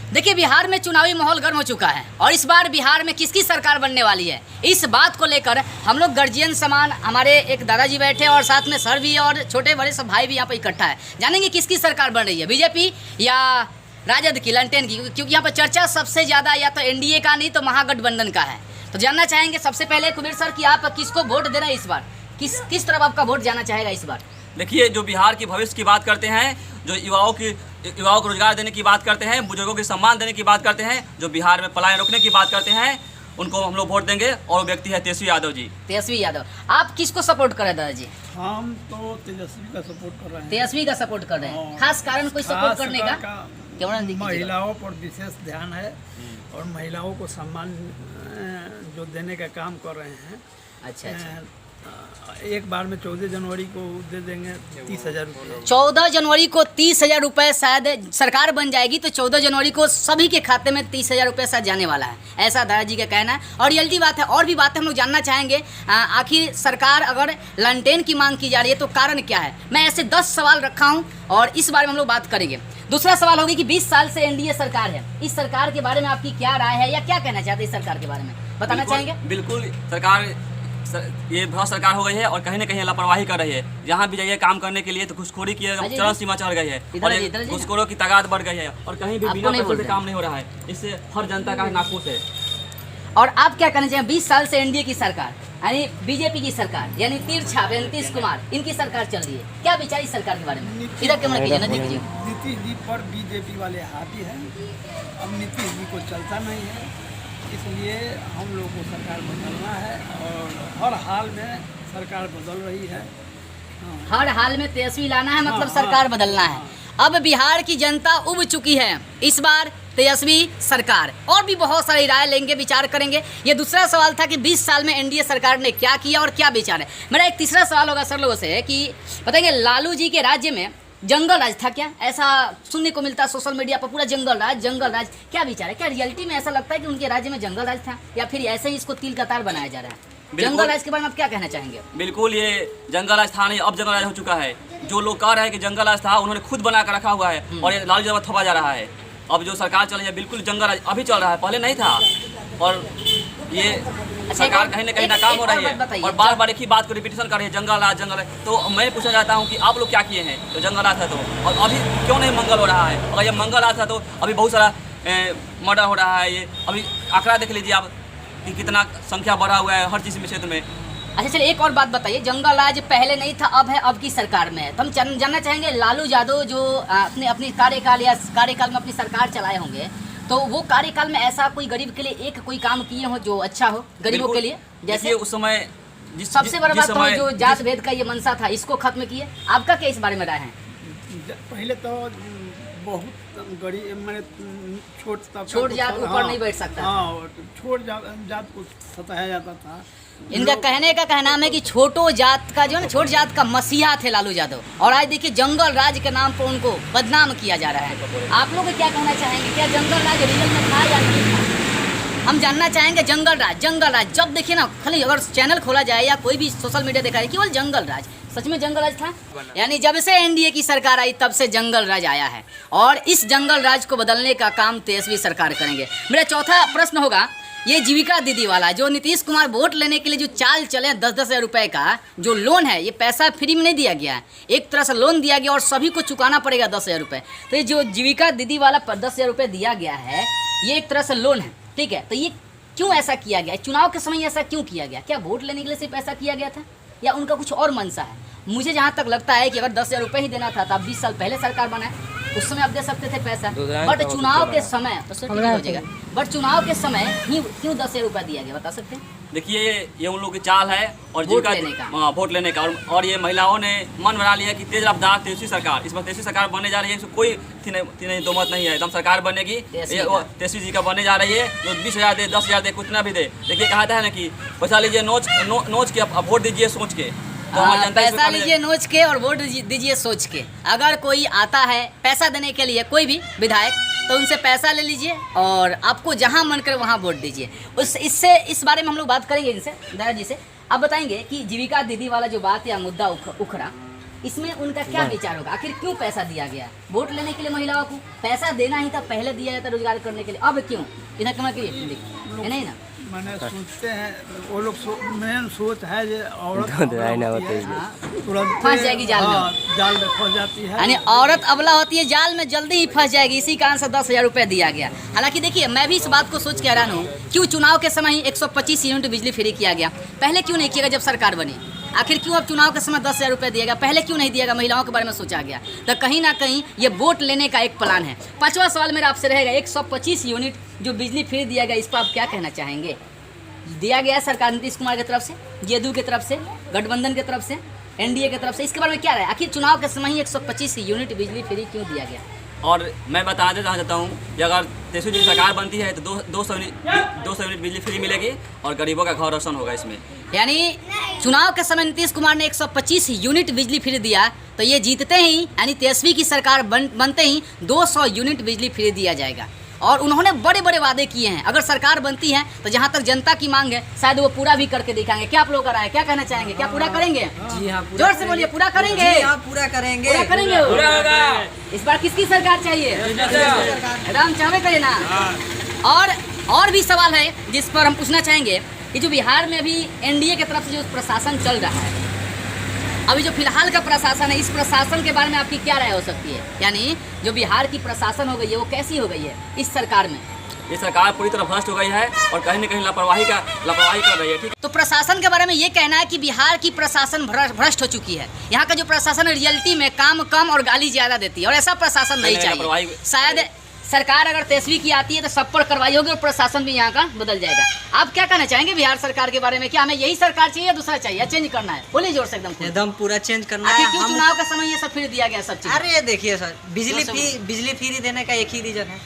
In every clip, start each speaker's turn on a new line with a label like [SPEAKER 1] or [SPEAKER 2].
[SPEAKER 1] देखिए, बिहार में चुनावी माहौल गर्म हो चुका है और इस बार बिहार में किसकी सरकार बनने वाली है, इस बात को लेकर हम लोग गार्जियन समान हमारे एक दादाजी बैठे और साथ में सर भी और छोटे बड़े सब भाई भी यहाँ पर इकट्ठा है। जानेंगे किसकी सरकार बन रही है, बीजेपी या राजद की, लंटेन की, क्योंकि यहाँ पर चर्चा सबसे ज़्यादा या तो एनडीए का नहीं तो महागठबंधन का है। तो जानना चाहेंगे सबसे पहले कुबेर सर कि आप किसको वोट दे रहे हैं इस बार, किस तरफ आपका वोट जाना चाहेगा इस बार?
[SPEAKER 2] देखिए, जो बिहार के भविष्य की बात करते हैं, जो युवाओं को रोजगार देने की बात करते हैं, बुजुर्गों के सम्मान देने की बात करते हैं, जो बिहार में पलायन रोकने की बात करते हैं, उनको हम लोग वोट देंगे। और वो व्यक्ति है तेजस्वी यादव जी।
[SPEAKER 1] तेजस्वी यादव। आप किसको सपोर्ट कर रहे हैं दादाजी?
[SPEAKER 3] हम तो तेजस्वी का सपोर्ट कर रहे हैं।
[SPEAKER 1] तेजस्वी का सपोर्ट कर रहे हैं, खास कारण कोई सपोर्ट करने का?
[SPEAKER 3] महिलाओं पर विशेष ध्यान है और महिलाओं को सम्मान जो देने का काम कर रहे हैं।
[SPEAKER 1] अच्छा।
[SPEAKER 3] एक बार में 14 जनवरी को दे देंगे 30,000 रुपये।
[SPEAKER 1] 14 जनवरी को 30,000 रुपये शायद सरकार बन जाएगी तो 14 जनवरी को सभी के खाते में 30,000 रुपये शायद जाने वाला है, ऐसा दादाजी का कहना है। और रियलिटी बात है। और भी बातें हम लोग जानना चाहेंगे। आखिर सरकार अगर लंटेन की मांग की जा रही है तो कारण क्या है? मैं ऐसे 10 सवाल रखा हूँ और इस बारे में हम लोग बात करेंगे। दूसरा सवाल होगी कि 20 साल से एनडीए सरकार है, इस सरकार के बारे में आपकी क्या राय है या क्या कहना चाहते हैं इस सरकार के बारे में, बताना चाहेंगे?
[SPEAKER 2] बिल्कुल, ये बहुत सरकार हो गई है और कहीं ना कहीं लापरवाही कर रही है। जहाँ भी जाइए काम करने के लिए तो घुसखोरी की चरम सीमा चढ़ गई है और घुसखोरों की तादाद बढ़ गई है और कहीं भी बिना पैसे से काम नहीं हो रहा है। इससे हर जनता का नाखुश है।
[SPEAKER 1] और आप क्या कहना चाहेंगे? 20 साल से एनडीए की सरकार यानी बीजेपी की सरकार यानी तीरछा नीतीश कुमार, इनकी सरकार चल रही है, क्या विचार इस सरकार के बारे में? इधर कैमरा कीजिए, नजदीक कीजिए।
[SPEAKER 3] नीतीश जी पर बीजेपी वाले हावी हैं। अब नीतीश जी को चलता नहीं है, इसलिए हम लोग को सरकार बदलना है और हर हाल में सरकार बदल रही है।
[SPEAKER 1] हर हाल में तेजस्वी लाना है, मतलब सरकार बदलना है। अब बिहार की जनता उब चुकी है, इस बार तेजस्वी सरकार। और भी बहुत सारी राय लेंगे, विचार करेंगे। ये दूसरा सवाल था कि 20 साल में एनडीए सरकार ने क्या किया और क्या विचार है। मेरा एक तीसरा सवाल होगा सर लोगों से कि बताएंगे लालू जी के राज्य में जंगल राज था क्या? ऐसा सुनने को मिलता है सोशल मीडिया पर, पूरा जंगल राज। क्या विचार है? क्या रियलिटी में ऐसा लगता है कि उनके राज्य में जंगल राज था या फिर ऐसे ही इसको तिल का तार बनाया जा रहा है? जंगल राज के बारे में आप क्या कहना चाहेंगे?
[SPEAKER 2] बिल्कुल, ये जंगल राज था नहीं, अब जंगल राज हो चुका है। जो लोग कह रहे हैं कि जंगल राज था, उन्होंने खुद बना कर रखा हुआ है और ये लालू जी थोपा जा रहा है। अब जो सरकार चल रही है बिल्कुल जंगल राज अभी चल रहा है, पहले नहीं था। और ये सरकार कहीं ना कहीं नाकाम हो रही है और बार बार एक ही बात को रिपीटेशन कर रही है, जंगल राज। तो मैं पूछना चाहता हूँ कि आप लोग क्या किए हैं तो जंगल राज था तो, और अभी क्यों नहीं मंगल हो रहा है? अगर ये मंगल राज था तो अभी बहुत सारा मर्डर हो रहा है। ये अभी आंकड़ा देख लीजिए आप कि कितना संख्या बढ़ा हुआ है हर चीज़ में, क्षेत्र में।
[SPEAKER 1] अच्छा चलिए, एक और बात बताइए, जंगल राज पहले नहीं था, अब है, अब की सरकार में है। तो हम जानना चाहेंगे लालू यादव जो अपनी कार्यकाल में अपनी सरकार चलाए होंगे, तो वो कार्यकाल में ऐसा कोई गरीब के लिए एक कोई काम किए हो जो अच्छा हो गरीबों के लिए? जैसे
[SPEAKER 2] उस समय
[SPEAKER 1] सबसे बड़ा बात तो जो जात भेद का ये मनसा था, इसको खत्म किए। आपका क्या इस बारे में राय है?
[SPEAKER 3] पहले तो बहुत गरीब मैंने
[SPEAKER 1] छोट जात ऊपर नहीं बैठ सकता।
[SPEAKER 3] हाँ, छोट जात को सताया जाता था।
[SPEAKER 1] इनका कहने का कहना है कि छोटो जात का जो है ना, छोट जात का मसीहा थे लालू यादव, और आज देखिए जंगल राज के नाम पर उनको बदनाम किया जा रहा है। आप लोग क्या कहना चाहेंगे? क्या जंगल राज रियल में था या नहीं था? हम जानना चाहेंगे। जंगल राज जब देखिए ना, खाली अगर चैनल खोला जाए या कोई भी सोशल मीडिया देखा जाए, केवल जंगल राज, सच में जंगल राज था? यानी जब से एनडीए की सरकार आई तब से जंगल राज आया है और इस जंगल राज को बदलने का काम तेजस्वी सरकार करेंगे। मेरा चौथा प्रश्न होगा, ये जीविका दीदी वाला जो नीतीश कुमार वोट लेने के लिए जो चाल चले 10-10 हज़ार रुपये का जो लोन है, ये पैसा फ्री में नहीं दिया गया है, एक तरह से लोन दिया गया और सभी को चुकाना पड़ेगा 10,000 रुपये। तो ये जो जीविका दीदी वाला 10,000 रुपये दिया गया है, ये एक तरह से लोन है, ठीक है? तो ये क्यों ऐसा किया गया? चुनाव के समय ऐसा क्यों किया गया? क्या वोट लेने के लिए सिर्फ ऐसा किया गया था या उनका कुछ और मनसा है? मुझे जहाँ तक लगता है कि अगर 10,000 रुपये ही देना था तो आप 20 साल पहले सरकार बनाए, उस समय आप दे सकते थे पैसा, बट चुनाव के समय चुनाव के समय क्यों 10,000 रुपया दिया गया, बता सकते हैं?
[SPEAKER 2] देखिए, ये उन लोग की चाल है और वोट लेने का और ये महिलाओं ने मन बना लिया कि तेज रफ्तार तेजस्वी सरकार, इस बार तेजस्वी सरकार बनने जा रही है। कोई नहीं दो मत नहीं है, एकदम सरकार बनने की तेजस्वी जी का बनने जा रही है। जो 20,000 दे, 10,000 दे, कुछ ना भी दे। देखिए कहा था ना कि पैसा लीजिए नोच के, वोट दीजिए सोच के।
[SPEAKER 1] तो पैसा लीजिए नोच के और वोट दीजिए सोच के। अगर कोई आता है पैसा देने के लिए, कोई भी विधायक, तो उनसे पैसा ले लीजिए और आपको जहां मन करे वहां वोट दीजिए। इससे इस बारे में हम लोग बात करेंगे इनसे, दादाजी से। आप बताएंगे कि जीविका दीदी वाला जो बात या मुद्दा उखड़ा, इसमें उनका क्या विचार होगा? आखिर क्यों पैसा दिया गया? वोट लेने के लिए महिलाओं को पैसा देना ही था, पहले दिया जाता रोजगार करने के लिए, अब क्यों? इधर कमा के ये नहीं ना
[SPEAKER 3] मैंने सोचते हैं वो लोग मेन सोच है जो औरत तुरंत
[SPEAKER 1] फंस जाएगी जाल में।
[SPEAKER 3] जाल में फंस जाती है।
[SPEAKER 1] यानी औरत अबला होती है, जाल में जल्दी ही फंस जाएगी। इसी कारण से 10,000 रुपये दिया गया। हालांकि देखिए, मैं भी इस बात को सोच के हैरान हूँ, क्यों चुनाव के समय ही 125 यूनिट बिजली फ्री किया गया? पहले क्यों नहीं किया गया जब सरकार बनी? आखिर क्यों अब चुनाव के समय 10,000 रुपये दिया गया? पहले क्यों नहीं दिया गया? महिलाओं के बारे में सोचा गया? तो कहीं ना कहीं ये वोट लेने का एक प्लान है। 5वां सवाल मेरा आपसे रहेगा, 125 यूनिट जो बिजली फ्री दिया गया, इस पर आप क्या कहना चाहेंगे? दिया गया सरकार नीतीश कुमार की तरफ से, जेडीयू की तरफ से, गठबंधन की तरफ से, एनडीए की तरफ से, इसके बारे में क्या रहा है? आखिर चुनाव के समय ही 125 यूनिट बिजली फ्री क्यों दिया गया?
[SPEAKER 2] और मैं बताना चाहता हूँ कि अगर तेजस्वी जी की सरकार बनती है तो 200 यूनिट बिजली फ्री मिलेगी और गरीबों का घर रोशन होगा इसमें।
[SPEAKER 1] यानी चुनाव के समय नीतीश कुमार ने 125 यूनिट बिजली फ्री दिया, तो ये जीतते ही यानी तेजस्वी की सरकार बनते ही 200 यूनिट बिजली फ्री दिया जाएगा। और उन्होंने बड़े बड़े वादे किए हैं। अगर सरकार बनती है तो जहाँ तक जनता की मांग है शायद वो पूरा भी करके दिखाएंगे। क्या आप लोग का राय है? क्या कहना चाहेंगे? क्या पूरा करेंगे?
[SPEAKER 4] जी हाँ,
[SPEAKER 1] जोर से बोलिए, पूरा करेंगे?
[SPEAKER 4] जी हाँ, पूरा करेंगे।
[SPEAKER 1] पूरा करेंगे? पूरा होगा। इस बार किसकी सरकार चाहिए? राम चावे करे ना। और भी सवाल है जिस पर हम पूछना चाहेंगे कि जो बिहार में अभी एनडीए की तरफ से जो प्रशासन चल रहा है, अभी जो फिलहाल का प्रशासन है, इस प्रशासन के बारे में आपकी क्या राय हो सकती है? यानी जो बिहार की प्रशासन हो गई है वो कैसी हो गई है इस सरकार में?
[SPEAKER 2] ये सरकार पूरी तरह भ्रष्ट हो गई है और कहीं न कहीं लापरवाही कर रही है। ठीक,
[SPEAKER 1] तो प्रशासन के बारे में ये कहना है कि बिहार की प्रशासन भ्रष्ट हो चुकी है। यहाँ का जो प्रशासन रियलिटी में काम कम और गाली ज्यादा देती है, और ऐसा प्रशासन नहीं चाहिए। शायद सरकार अगर तेजस्वी की आती है तो सब पर कार्रवाई होगी और प्रशासन भी यहाँ का बदल जाएगा। आप क्या कहना चाहेंगे बिहार सरकार के बारे में? क्या हमें यही सरकार चाहिए या दूसरा चाहिए, चेंज करना है? बोलिए जोर से
[SPEAKER 4] एकदम पूरा चेंज करना
[SPEAKER 1] है।
[SPEAKER 4] है।
[SPEAKER 1] क्यों चुनाव का समय ये सब फिर दिया गया सब चीज?
[SPEAKER 4] अरे देखिए सर, बिजली फ्री देने का एक ही रीजन है,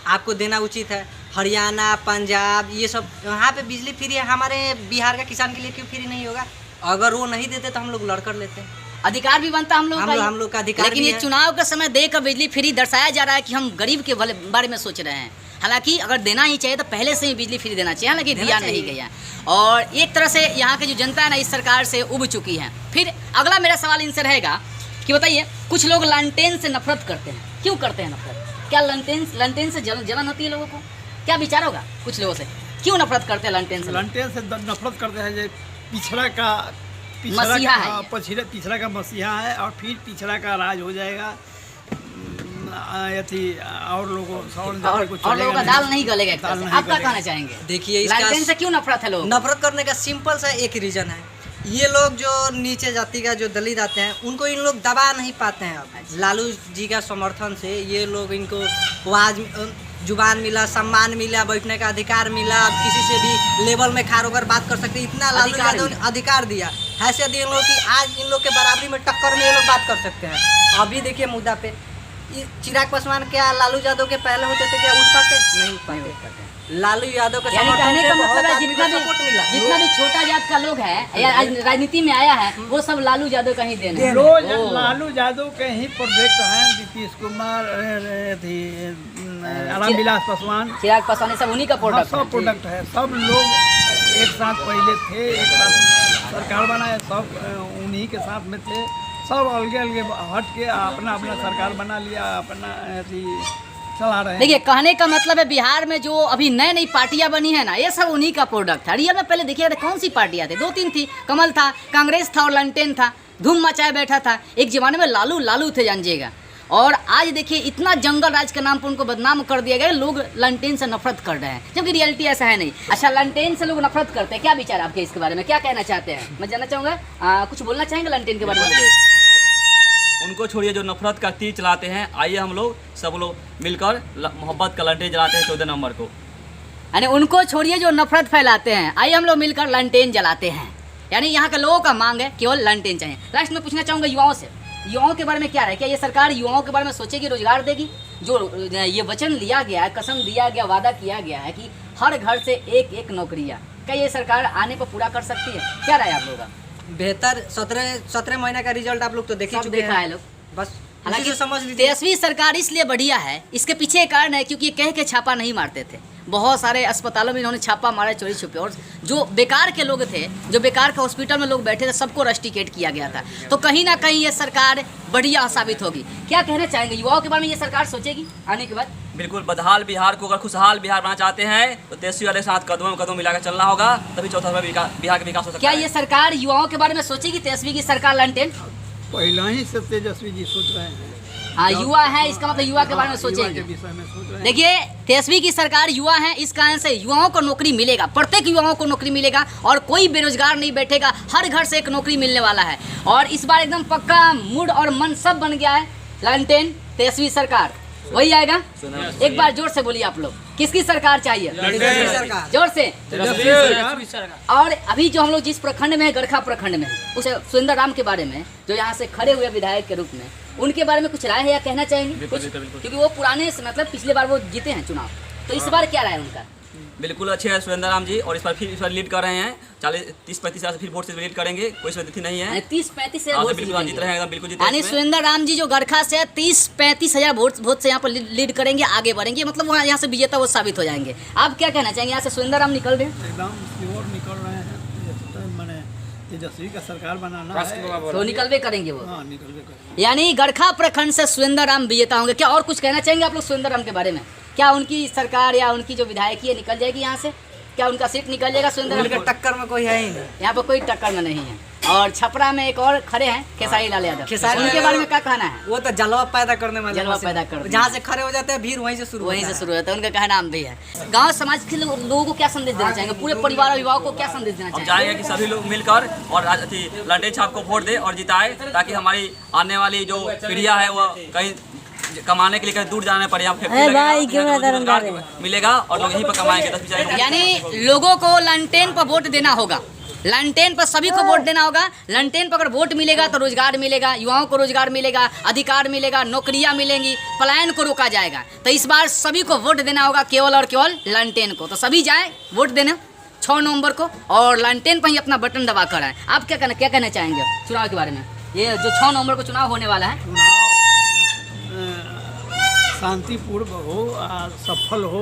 [SPEAKER 4] आपको देना उचित है। हरियाणा, पंजाब, ये सब यहाँ पे बिजली फ्री है, हमारे बिहार का किसान के लिए क्यों फ्री नहीं होगा? अगर वो नहीं देते तो हम लोग लड़ कर लेते हैं।
[SPEAKER 1] अधिकार भी बनता हम लोग का अधिकार। लेकिन ये चुनाव का समय देकर बिजली फ्री दर्शाया जा रहा है कि हम गरीब के बारे में सोच रहे हैं। हालांकि अगर देना ही चाहिए तो पहले से ही बिजली फ्री देना चाहिए, हालांकि दिया नहीं गया। और एक तरह से यहाँ की जो जनता है ना, इस सरकार से उब चुकी है। फिर अगला मेरा सवाल इनसे रहेगा कि बताइए, कुछ लोग लालटेन से नफरत करते हैं, क्यों करते हैं नफरत? क्या लालटेन से जलन होती है लोगों को? क्या विचार होगा कुछ लोगों से? क्यों नफरत करते हैं लालटेन से?
[SPEAKER 3] लालटेन से नफरत करते हैं जो पिछड़ा का
[SPEAKER 1] मसीहा है,
[SPEAKER 3] पिछड़ा का मसीहा है और फिर पिछड़ा का राज हो जाएगा। और लोगों
[SPEAKER 1] का दाल नहीं गलेगा। आप क्या कहना चाहेंगे?
[SPEAKER 4] देखिए,
[SPEAKER 1] लालटेन से क्यों नफरत है? लोग
[SPEAKER 4] नफरत करने का सिंपल सा एक रीजन है, ये लोग जो नीचे जाति का जो दलित आते हैं उनको इन लोग दबा नहीं पाते हैं। अब लालू जी का समर्थन से ये लोग, इनको आवाज, जुबान मिला, सम्मान मिला, बैठने का अधिकार मिला, अब किसी से भी लेवल में खार होकर बात कर सकते, इतना लालू यादव ने अधिकार दिया, हैसियत दी इन लोग की आज इन लोग के बराबरी में टक्कर में ये लोग बात कर सकते हैं। अभी देखिए मुद्दा पे चिराग पासवान क्या लालू यादव के पहले होते थे, क्या उठ पाते? नहीं उठ पाते। लालू यादव का
[SPEAKER 1] कहने का मतलब है जितना भी छोटा जात का लोग है या राजनीति में आया है वो सब लालू यादव का ही देना।
[SPEAKER 3] लालू यादव के ही प्रोजेक्ट हैं। नीतीश कुमार, रामविलास पासवान,
[SPEAKER 1] चिराग पासवान, सब उन्हीं का प्रोडक्ट
[SPEAKER 3] है। सब लोग एक साथ पहले थे, एक साथ सरकार बनाए, सब उन्हीं के साथ में थे। सब अलगे अलगे हट के अपना अपना सरकार बना लिया, अपना चला रहे हैं।
[SPEAKER 1] देखिए, कहने का मतलब है बिहार में जो अभी नई पार्टियां बनी है ना, ये सब उन्हीं का प्रोडक्ट है। रियल में पहले देखिए कौन सी पार्टियां थी? 2-3 थी। कमल था, कांग्रेस था और लालटेन था, धूम मचाए बैठा था। एक जमाने में लालू थे, जानिएगा। और आज देखिए इतना जंगल राज के नाम पर उनको बदनाम कर दिया गया। लोग लालटेन से नफरत कर रहे हैं, जबकि रियलिटी ऐसा है नहीं। अच्छा, लालटेन से लोग नफरत करते हैं, क्या विचार आपके इसके बारे में? क्या कहना चाहते हैं? मैं जानना चाहूँगा, कुछ बोलना चाहेंगे लालटेन के बारे में?
[SPEAKER 2] उनको छोड़िए जो नफरत का तीर चलाते हैं। आइए हम लोग सब लोग मिलकर मोहब्बत का लालटेन जलाते हैं 14 नवंबर को।
[SPEAKER 1] यानी उनको छोड़िए जो नफरत फैलाते हैं, आइए हम लोग मिलकर लालटेन जलाते हैं। यानी यहाँ के लोगों का मांग है केवल लालटेन चाहिए। लास्ट में पूछना चाहूँगा युवाओं से, युवाओं के बारे में क्या है? क्या ये सरकार युवाओं के बारे में सोचेगी, रोजगार देगी? जो ये वचन लिया गया है, कसम दिया गया, वादा किया गया है कि हर घर से एक नौकरियाँ, क्या ये सरकार आने पर पूरा कर सकती है? क्या राय आप लोगों का?
[SPEAKER 4] बेहतर 17 महीने का रिजल्ट आप लोग तो देख ही चुके हैं।
[SPEAKER 1] लोग
[SPEAKER 4] बस हालांकि समझ लीजिए
[SPEAKER 1] तेजस्वी सरकार इसलिए बढ़िया है, इसके पीछे एक कारण है क्योंकि ये कह के छापा नहीं मारते थे। बहुत सारे अस्पतालों में इन्होंने छापा मारा चोरी छुपे, और जो बेकार के लोग थे, जो बेकार के हॉस्पिटल में लोग बैठे थे, सबको रस्टिकेट किया गया था। तो कहीं ना कहीं ये सरकार बढ़िया साबित होगी। क्या कहना चाहेंगे युवाओं के बारे में, ये सरकार सोचेगी आने के बाद?
[SPEAKER 2] बिल्कुल, बदहाल बिहार को अगर खुशहाल बिहार बनाना चाहते हैं तो तेजस्वी वाले के साथ कदमों में कदम मिलाकर चलना होगा, तभी चौथा बिहार का विकास हो सकता
[SPEAKER 1] क्या
[SPEAKER 2] है।
[SPEAKER 1] ये सरकार युवाओं के बारे में सोचेगी? तेजस्वी की सरकार लालटेन?
[SPEAKER 3] पहले ही से तेजस्वी जी सोच रहे हैं।
[SPEAKER 1] हाँ, युवा है, इसका मतलब युवा के बारे में
[SPEAKER 3] युवा के
[SPEAKER 1] सोचेंगे।
[SPEAKER 3] विषय में सोच रहे हैं।
[SPEAKER 1] देखिए, तेजस्वी की सरकार युवा है, इस कारण से युवाओं को नौकरी मिलेगा, प्रत्येक युवाओं को नौकरी मिलेगा और कोई बेरोजगार नहीं बैठेगा, हर घर से एक नौकरी मिलने वाला है। और इस बार एकदम पक्का मूड और मन सब बन गया है। लालटेन तेजस्वी सरकार वही आएगा। एक बार जोर से बोलिए आप लोग, किसकी सरकार चाहिए?
[SPEAKER 4] सरकार
[SPEAKER 1] जोर से। और अभी जो हम लोग जिस प्रखंड में है, गरखा प्रखंड में है, उस सुरेंद्र राम के बारे में, जो यहाँ से खड़े हुए विधायक के रूप में, उनके बारे में कुछ राय है या कहना चाहेंगे कुछ? क्योंकि वो पुराने से, मतलब पिछले बार वो जीते हैं चुनाव, तो इस बार क्या राय है उनका?
[SPEAKER 2] बिल्कुल अच्छे हैं सुरेंद्र राम जी, और इस बार लीड कर रहे हैं 40-30-35 हजार से फिर वोट से लीड करेंगे, कोई इसमें तिथि नहीं है।
[SPEAKER 1] 30-35
[SPEAKER 2] हाँ,
[SPEAKER 1] वोट
[SPEAKER 2] बिल्कुल जीत रहे हैं, एकदम बिल्कुल जीत रहे
[SPEAKER 1] यानी
[SPEAKER 2] हैं इसमें।
[SPEAKER 1] सुरेंद्र राम जी जो गरखा से 30-35 हजार वोट से यहाँ पर लीड करेंगे, आगे बढ़ेंगे, मतलब वहाँ यहाँ से विजेता वो साबित हो जाएंगे। आप क्या कहना चाहेंगे? यहाँ से सुरेंद्र राम निकल रहे हैं,
[SPEAKER 3] एकदम श्योर निकल रहे हैं। मैंने तेजस्वी का सरकार बनाना है
[SPEAKER 1] तो निकलवे करेंगे वो।
[SPEAKER 3] हाँ, निकलवे करेंगे।
[SPEAKER 1] यानी गरखा प्रखंड से सुरेंद्र राम विजेता होंगे। क्या और कुछ कहना चाहेंगे आप लोग सुरेंद्र राम के बारे में? क्या उनकी सरकार या उनकी जो विधायकी है निकल जाएगी यहाँ से? क्या उनका सीट निकल जाएगा सुरेंद्र राम
[SPEAKER 4] उनके
[SPEAKER 1] को?
[SPEAKER 4] टक्कर में कोई है ही नहीं।
[SPEAKER 1] यहाँ पर कोई टक्कर में नहीं है। और छपरा में एक और खड़े हैं, खेसारी लाल यादव,
[SPEAKER 4] खेसारी
[SPEAKER 1] उनके
[SPEAKER 4] लाल
[SPEAKER 1] बारे में क्या कहना है?
[SPEAKER 4] वो तो जलवा पैदा करने वाले
[SPEAKER 1] जलवा
[SPEAKER 4] मशीन।
[SPEAKER 1] पैदा करते हैं।
[SPEAKER 4] जहाँ से खड़े हो जाते हैं भीड़ वहीं से शुरू
[SPEAKER 1] वहीं
[SPEAKER 4] होता
[SPEAKER 1] से
[SPEAKER 4] है।
[SPEAKER 1] शुरू होता है, उनका कहना भी है। गांव समाज के लोगों को क्या संदेश देना चाहेंगे? पूरे परिवार अभिभावक को क्या संदेश देना
[SPEAKER 2] हम
[SPEAKER 1] चाहेंगे?
[SPEAKER 2] चाहेंगे कि सभी लोग मिलकर और लालटेन छाप को वोट दे और जिताए, ताकि हमारी आने वाली जो पीढ़ियाँ है वो कहीं कमाने के लिए कहीं दूर जाने पड़े, यहाँ फैक्ट्री लगेगा, रोजगार मिलेगा और लोग यहीं पर कमाएंगे 10-20 हजार।
[SPEAKER 1] यानी लोगों को लालटेन पर वोट देना होगा, लालटेन पर सभी को वोट देना होगा। लालटेन पर अगर वोट मिलेगा तो रोजगार मिलेगा, युवाओं को रोजगार मिलेगा, अधिकार मिलेगा, नौकरियां मिलेंगी, पलायन को रोका जाएगा। तो इस बार सभी को वोट देना होगा, केवल और केवल लालटेन को। तो सभी जाएं वोट देना 6 नवंबर को, और लालटेन पर ही अपना बटन दबा कर आए। आप क्या कहना चाहेंगे चुनाव के बारे में? ये जो 6 नवंबर को चुनाव होने वाला है,
[SPEAKER 3] चुनाव शांतिपूर्ण हो, सफल हो,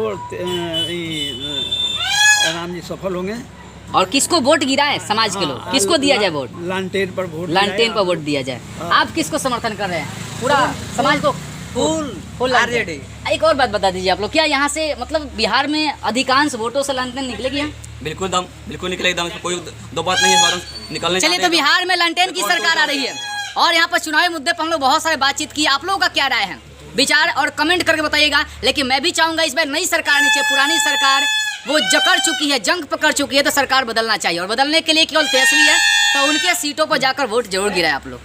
[SPEAKER 3] राम जी सफल होंगे।
[SPEAKER 1] और किसको वोट गिराए समाज के लोग, किसको दिया जाए वोट?
[SPEAKER 3] लालटेन पर वोट
[SPEAKER 1] लालटेन पर वोट दिया जाए। आप किसको समर्थन कर रहे हैं? पूरा समाज को फुल
[SPEAKER 4] आरजेडी।
[SPEAKER 1] एक और बात बता दीजिए आप लोग, क्या यहाँ से मतलब बिहार में अधिकांश वोटों से लालटेन निकलेगी यहाँ?
[SPEAKER 2] बिल्कुल निकले एकदम, इसमें कोई दो बात नहीं है, इस बार निकलने
[SPEAKER 1] चलिए, तो बिहार में लालटेन की सरकार आ रही है और यहाँ पर चुनावी मुद्दे पर हम लोग बहुत सारे बातचीत की। आप लोगों का क्या राय है, विचार और कमेंट करके बताइएगा। लेकिन मैं भी चाहूंगा इस बार नई सरकार नीचे, पुरानी सरकार वो जकड़ चुकी है, जंग पकड़ चुकी है, तो सरकार बदलना चाहिए। और बदलने के लिए केवल तेजस्वी है, तो उनके सीटों पर जाकर वोट जरूर गिराए आप लोग।